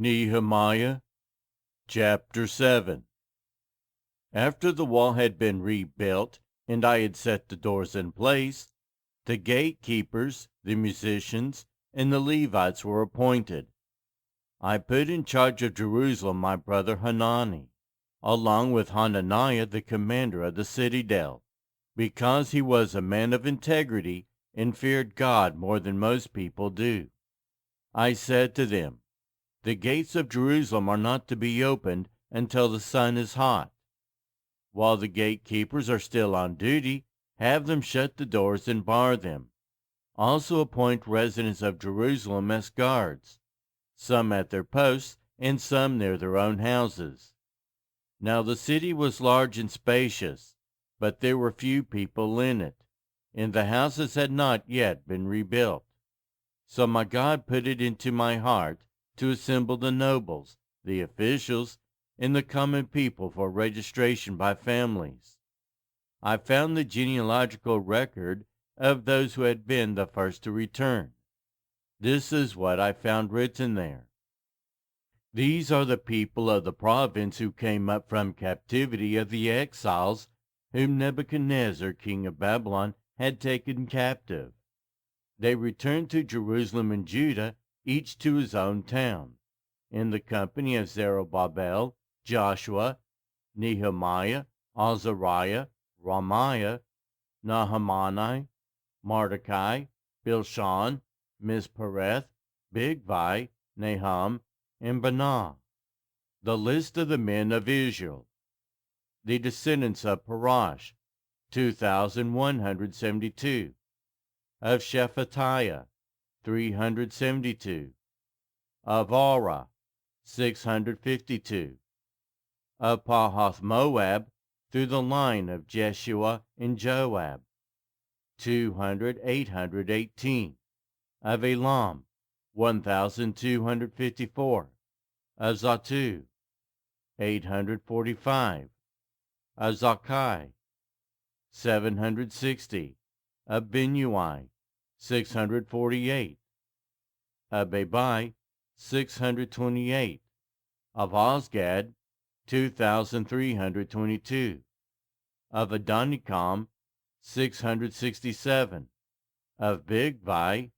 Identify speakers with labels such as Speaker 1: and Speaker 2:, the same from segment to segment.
Speaker 1: Nehemiah chapter 7. After the wall had been rebuilt, and I had set the doors in place, the gatekeepers, the musicians, and the Levites were appointed. I put in charge of Jerusalem my brother Hanani, along with Hananiah the commander of the citadel, because he was a man of integrity and feared God more than most people do. I said to them, the gates of Jerusalem are not to be opened until the sun is hot. While the gatekeepers are still on duty, have them shut the doors and bar them. Also appoint residents of Jerusalem as guards, some at their posts and some near their own houses. Now the city was large and spacious, but there were few people in it, and the houses had not yet been rebuilt. So my God put it into my heart to assemble the nobles, the officials, and the common people for registration by families. I found the genealogical record of those who had been the first to return. This is what I found written there. These are the people of the province who came up from captivity of the exiles whom Nebuchadnezzar, king of Babylon, had taken captive. They returned to Jerusalem and Judah, each to his own town, in the company of Zerubbabel, Joshua, Nehemiah, Azariah, Ramiah, Nahamani, Mordecai, Bilshan, Mizpereth, Bigvai, Nahum, and Banah. The list of the men of Israel. The descendants of Parash, 2,172. Of Shephatiah, 372. Of Ara, 652. Of Pahath Moab, through the line of Jeshua and Joab, 818. Of Elam, 1,254. Of Zatu, 845. Of Zakai, 760. Of Binui, 648. Of Babai, 628. Of Osgad, 2,322. Of Adonikam, 667. Of Bigvai,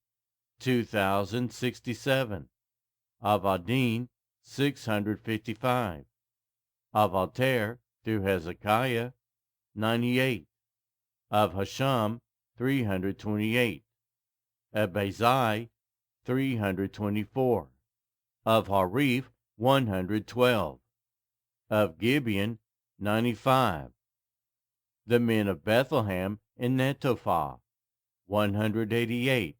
Speaker 1: 2,067. Of Adin, 655. Of Alter, through Hezekiah, 98. Of Hasham, 328. Of Bazai, 324. Of Harif, 112. Of Gibeon, 95. The men of Bethlehem and Netophah, 188.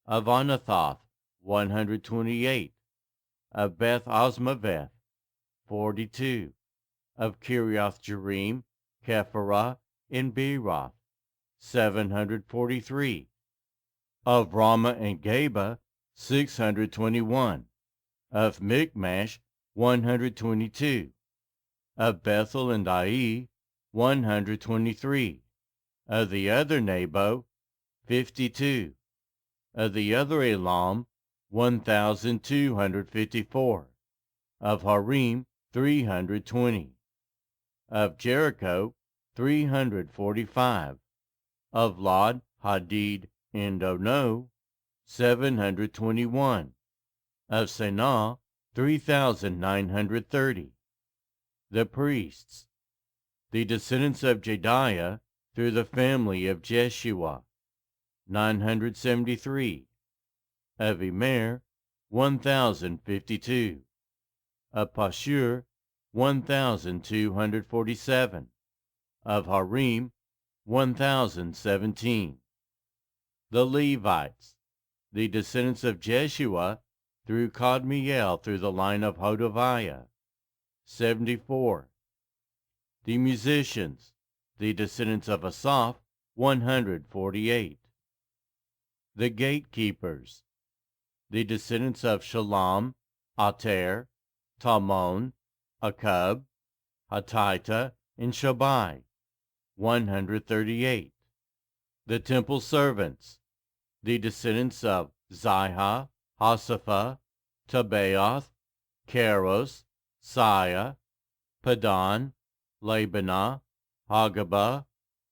Speaker 1: Of Anathoth, 128. Of Beth Asmaveth, 42. Of Kiriath Jearim, Kephirah, and Beeroth, 743. Of Ramah and Geba, 621. Of Michmash, 122. Of Bethel and Ai, 123. Of the other Nebo, 52. Of the other Elam, 1,254. Of Harim, 320. Of Jericho, 345. Of Lod, Hadid, and Ono, 721. Of Sanah, 3,930. The priests. The descendants of Jediah, through the family of Jeshua, 973. Of Immer, 1,052. Of Pashur, 1,247. Of Harim, 1,017. The Levites. The descendants of Jeshua, through Kadmiel, through the line of Hodaviah, 74. The musicians. The descendants of Asaph, 148. The gatekeepers. The descendants of Shalom, Ater, Talmon, Akub, Hatita, and Shabai, 138. The temple servants. The descendants of Ziha, Hasapha, Tabaoth, Keros, Siah, Padan, Labanah, Hagabah,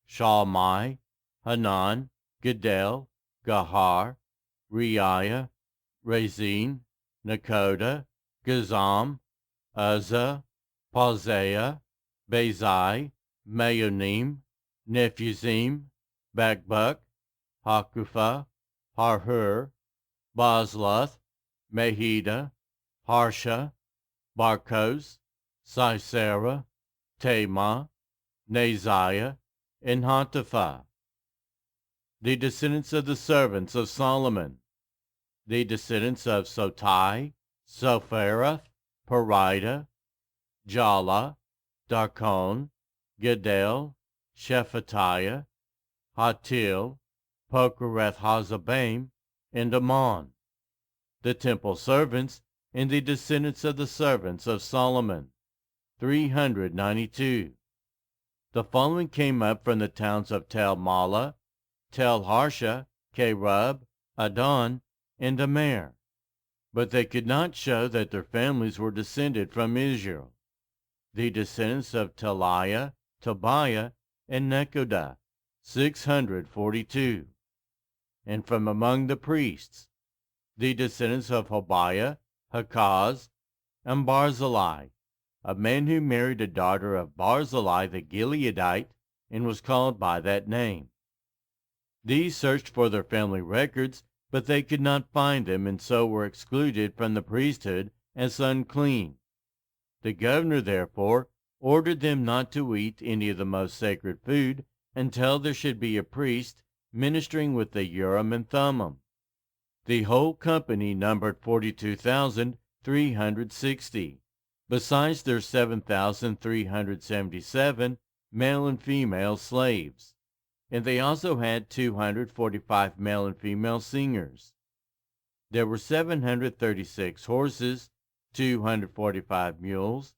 Speaker 1: Shalmai, Hanan, Gedel, Gahar, Reiah, Rezin, Nakoda, Gazam, Uzzah, Pauzaiah, Bezai, Meonim, Nephuzim, Bakbuk, Hakupha, Harhur, Basluth, Mehida, Harsha, Barkos, Sisera, Tamah, Neziah, and Hatapha. The descendants of the servants of Solomon. The descendants of Sotai, Sophereth, Perida, Jala, Darkon, Gedel, Shephatiah, Hatil, Pokereth Hazabaim, and Ammon. The temple servants and the descendants of the servants of Solomon, 392. The following came up from the towns of Tel Mala, Tel Harsha, Kerub, Adon, and Amer. But they could not show that their families were descended from Israel. The descendants of Teliah, Tobiah, and Nekoda, 642. And from among the priests, the descendants of Hobiah, Hakaz, and Barzillai, a man who married a daughter of Barzillai the Gileadite and was called by that name. These searched for their family records, but they could not find them, and so were excluded from the priesthood as unclean. The governor, therefore, ordered them not to eat any of the most sacred food until there should be a priest ministering with the Urim and Thummim. The whole company numbered 42,360, besides their 7,377 male and female slaves. And they also had 245 male and female singers. There were 736 horses, 245 mules,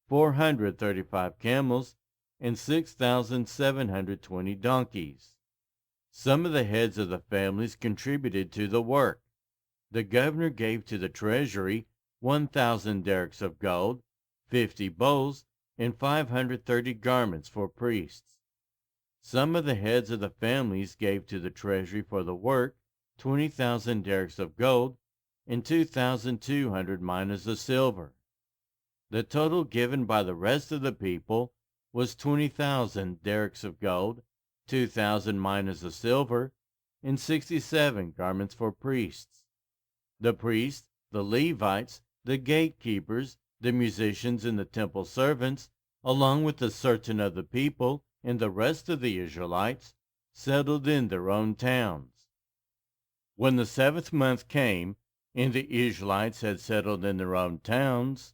Speaker 1: 435 camels, and 6,720 donkeys. Some of the heads of the families contributed to the work. The governor gave to the treasury 1,000 derricks of gold, 50 bowls, and 530 garments for priests. Some of the heads of the families gave to the treasury for the work 20,000 derricks of gold and 2,200 minas of silver. The total given by the rest of the people was 20,000 derricks of gold, 2,000 minas of silver, and 67 garments for priests. The priests, the Levites, the gatekeepers, the musicians, and the temple servants, along with the certain of the people and the rest of the Israelites, settled in their own towns. When the 7th month came, and the Israelites had settled in their own towns,